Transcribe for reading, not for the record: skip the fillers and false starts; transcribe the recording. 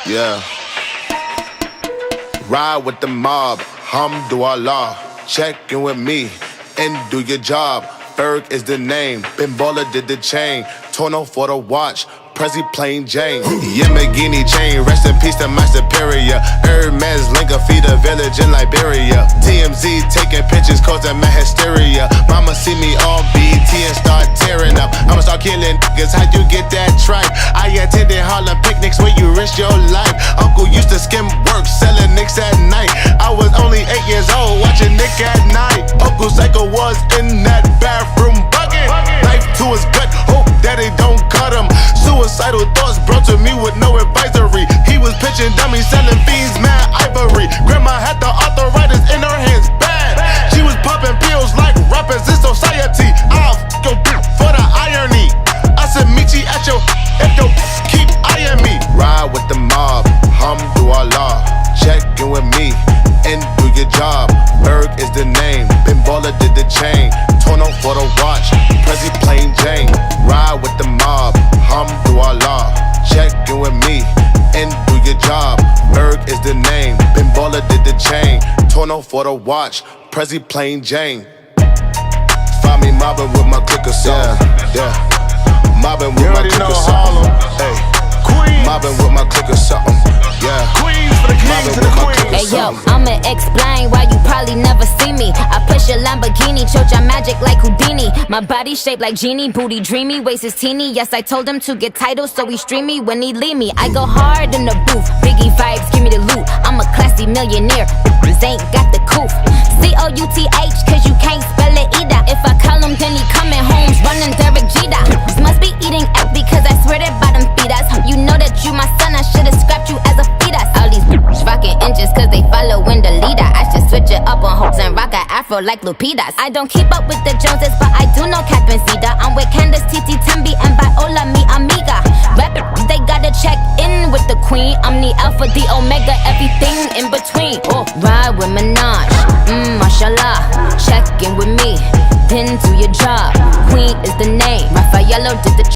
Yeah. Ride with the mob, Hamdulillah. Check in with me and do your job. Berg is the name, Ben Baller did the chain. Tono for the watch, Prezi plain Jane. Yamagini chain, rest in peace to my superior. Hermes Linka feed a village in Liberia. TMZ taking pictures causing my hysteria. Mama see me on BET and start tearing up. I'ma start killing niggas, how you get that tripe? I attended Harlem picnics where you risk your life. Uncle used to skim work, selling nicks at night. I was only 8 years old, watching Nick at night. Uncle Psycho was in that bathroom bucket. Knife to his gut, hope that it don't cut him. Suicidal thoughts brought to me with no advisory. He was pitching dummies, selling fiends, mad ivory. Grandma had the arthritis in her hands, bad. She was popping pills like rappers in society. I'll f your bitch for the irony. I said meet you at your if your keep eyeing me. Ride with the mob, Hamdulillah. Check in with me and do your job. Berg is the name, Ben Baller did the chain. Tono for the watch, Prezi plain Jane. Ride with the mob, Hamdulillah. Check in with me and do your job. Berg is the name, Ben Baller did the chain. Tono for the watch, Prezi plain Jane. Find me mobbing with my clicker song. Yeah. Mobbing with my clicker song. Hey. Mobbing with my clicker something. Yeah. Queens for the kings and the queens. Hey yo, I'ma explain why you probably never see me. I push a Lamborghini, chocha magic like Houdini. My body shaped like genie, booty dreamy, waist is teeny. Yes, I told him to get titles, so he stream me when he leave me. I go hard in the booth, Biggie vibes, give me the loot. I'm a classy millionaire, ain't got the coof. C-O-U-T-H, cause you can't spell it either. If I call him, then he coming home, running Derek Jeter. Must be eating F because I swear that bottom feed us. You know that you my son, I should've scrapped you as a fetus. All these rockin' inches cause they followin' the leader. I should switch it up on hopes and rock an afro like Lupitas. I don't keep up with the Joneses, but I do know Catherine Zeta. I'm with Candace, Titi, Tembi, and Viola, mi amiga. Rappers, they gotta check in with the queen. I'm the alpha, the omega, everything in between. Oh, ride with Minaj, mashallah. Check in with me, then do your job. Queen is the name, Rafaello did the